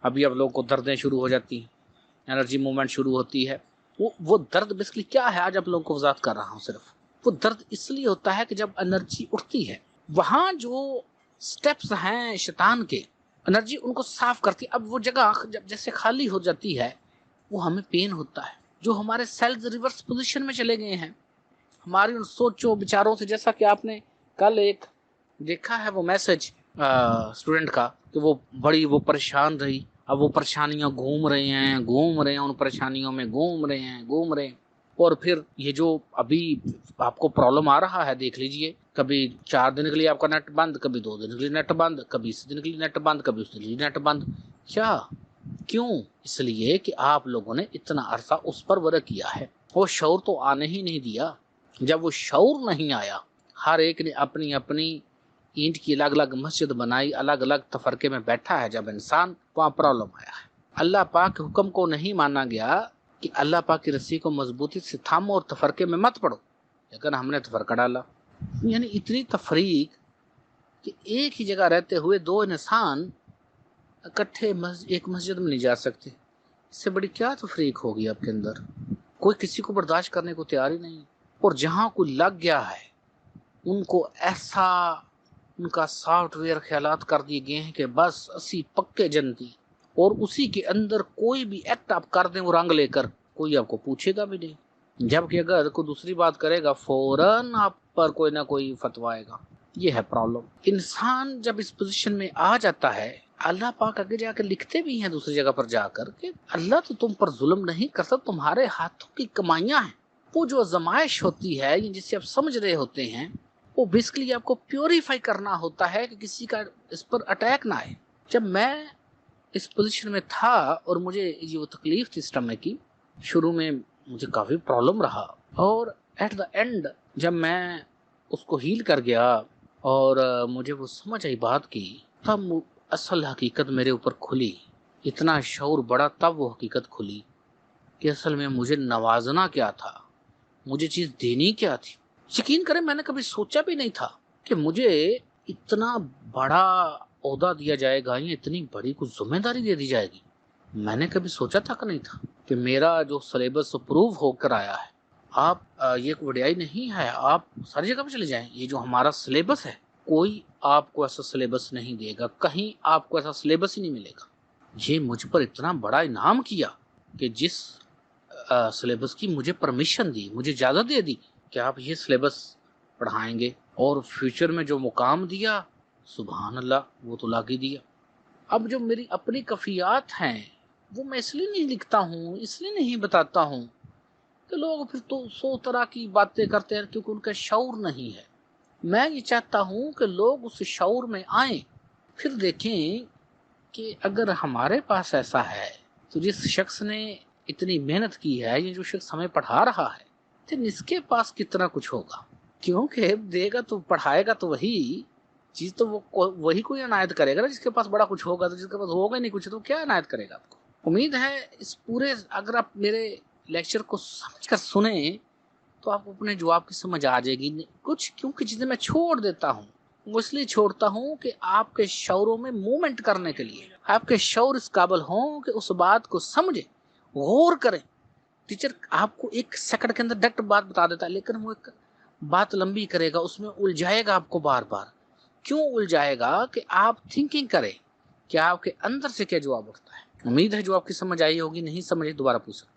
ابھی اب لوگوں کو دردیں شروع ہو جاتی ہیں، انرجی موومنٹ شروع ہوتی ہے. وہ درد بیسکلی کیا ہے، آج آپ لوگوں کو وضاحت کر رہا ہوں. صرف وہ درد اس لیے ہوتا ہے کہ جب انرجی اٹھتی ہے، وہاں جو سٹیپس ہیں شیطان کے، انرجی ان کو صاف کرتی ہے. اب وہ جگہ جب جیسے خالی ہو جاتی ہے، وہ ہمیں پین ہوتا ہے. جو ہمارے سیلز ریورس پوزیشن میں چلے گئے ہیں، ہماری ان سوچوں بچاروں سے، جیسا کہ آپ نے کل ایک دیکھا ہے وہ میسج اسٹوڈنٹ کا کہ وہ پریشان رہی. اب وہ پریشانیاں گھوم رہے ہیں ان پریشانیوں میں گھوم رہے ہیں. اور پھر یہ جو ابھی آپ کو پرابلم آ رہا ہے، دیکھ لیجئے، کبھی 4 دن کے لیے آپ کا نیٹ بند، کبھی 2 دن کے لیے نیٹ بند، کبھی اس دن کے لیے نیٹ بند، کبھی اس دن کے لیے نیٹ بند. کیوں؟ اس لیے کہ آپ لوگوں نے اتنا عرصہ اس پر ورک کیا ہے. وہ شعور تو آنے ہی نہیں دیا. جب وہ شعور نہیں آیا، ہر ایک نے اپنی اپنی اینٹ کی الگ الگ مسجد بنائی، الگ الگ تفرقے میں بیٹھا ہے. جب انسان وہاں پرابلم آیا ہے. اللہ پاک کے حکم کو نہیں مانا گیا کہ اللہ پاک کی رسی کو مضبوطی سے تھامو اور تفرقے میں مت پڑو، لیکن ہم نے تفرقہ ڈالا. یعنی اتنی تفریق کہ ایک ہی جگہ رہتے ہوئے 2 انسان اکٹھے ایک مسجد میں نہیں جا سکتے. اس سے بڑی کیا تفریق ہوگی آپ کے اندر؟ کوئی کسی کو برداشت کرنے کو تیار ہی نہیں. اور جہاں کوئی لگ گیا ہے، ان کو ایسا ان کا سافٹ ویئر خیالات کر دیے گئے ہیں کہ بس اسی پکے جنتی، اور اسی کے اندر کوئی بھی ایکٹ آپ کر دیں وہ رنگ لے کر، کوئی آپ کو پوچھے گا بھی نہیں. جبکہ اگر کوئی دوسری بات کرے گا، فوراً آپ پر کوئی نہ کوئی فتویٰ آئے گا. یہ ہے پرابلم. انسان جب اس پوزیشن میں آ جاتا ہے، اللہ پاک آگے جا کے لکھتے بھی ہیں دوسری جگہ پر جا کر کہ اللہ تو تم پر ظلم نہیں کرتا، تمہارے ہاتھوں کی کمائیاں ہیں. وہ جو آزمائش ہوتی ہے جسے آپ سمجھ رہے ہوتے ہیں، وہ بیسکلی آپ کو پیوریفائی کرنا ہوتا ہے کہ کسی کا اس پر اٹیک نہ آئے. جب میں اس پوزیشن میں تھا اور مجھے یہ وہ تکلیف تھی اسٹمک کی، شروع میں مجھے کافی پرابلم رہا، اور ایٹ دا اینڈ جب میں اس کو ہیل کر گیا اور مجھے وہ سمجھ آئی بات کی، تب اصل حقیقت میرے اوپر کھلی. اتنا شعور بڑا تب وہ حقیقت کھلی کہ اصل میں مجھے نوازنا کیا تھا، مجھے چیز دینی کیا تھی. یقین کریں میں نے کبھی سوچا بھی نہیں تھا کہ مجھے اتنا بڑا عہدہ دیا جائے گا، یا اتنی بڑی کچھ ذمہ داری دے دی جائے گی. میں نے کبھی سوچا تھا کہ نہیں تھا کہ میرا جو سلیبس اپروو ہو کر آیا ہے. آپ یہ کوئی وڈیائی نہیں ہے، آپ ساری جگہ پہ چلے جائیں، یہ جو ہمارا سلیبس ہے، کوئی آپ کو ایسا سلیبس نہیں دے گا، کہیں آپ کو ایسا سلیبس ہی نہیں ملے گا. یہ مجھ پر اتنا بڑا انعام کیا کہ جس سلیبس کی مجھے پرمیشن دی، مجھے اجازت دے دی کہ آپ یہ سلیبس پڑھائیں گے، اور فیوچر میں جو مقام دیا، سبحان اللہ، وہ تو لاگ ہی دیا. اب جو میری اپنی کفیات ہیں، وہ میں اس لیے نہیں لکھتا ہوں، اس لیے نہیں بتاتا ہوں کہ لوگ پھر تو 100 طرح کی باتیں کرتے ہیں کیونکہ ان کا شعور نہیں ہے. میں یہ چاہتا ہوں کہ لوگ اس شعور میں آئیں، پھر دیکھیں کہ اگر ہمارے پاس ایسا ہے تو جس شخص نے اتنی محنت کی ہے، یہ جو شخص ہمیں پڑھا رہا ہے، تو اس کے پاس کتنا کچھ ہوگا. کیونکہ دے گا تو پڑھائے گا تو وہی چیز، تو وہی کوئی عنایت کرے گا نا جس کے پاس بڑا کچھ ہوگا. تو جس کے پاس ہوگا ہی نہیں کچھ تو کیا عنایت کرے گا آپ کو. امید ہے اس پورے، اگر آپ میرے لیکچر کو سمجھ کر سنیں تو آپ کو اپنے جواب کی سمجھ آ جائے گی. کچھ کیونکہ چیزیں میں چھوڑ دیتا ہوں، وہ اس لیے چھوڑتا ہوں کہ آپ کے شعوروں میں موومنٹ کرنے کے لیے آپ کے شعور اس قابل ہوں کہ اس بات کو سمجھیں، غور کریں. ٹیچر آپ کو 1 سیکنڈ کے اندر ڈائریکٹ بات بتا دیتا ہے، لیکن وہ ایک بات لمبی کرے گا، اس میں الجھائے گا آپ کو بار بار. کیوں الجھائے گا؟ کہ آپ تھنکنگ کریں کہ آپ کے اندر سے کیا جواب اٹھتا ہے. امید ہے جو آپ کی سمجھ آئی ہوگی. نہیں سمجھے دوبارہ پوچھ سکتے.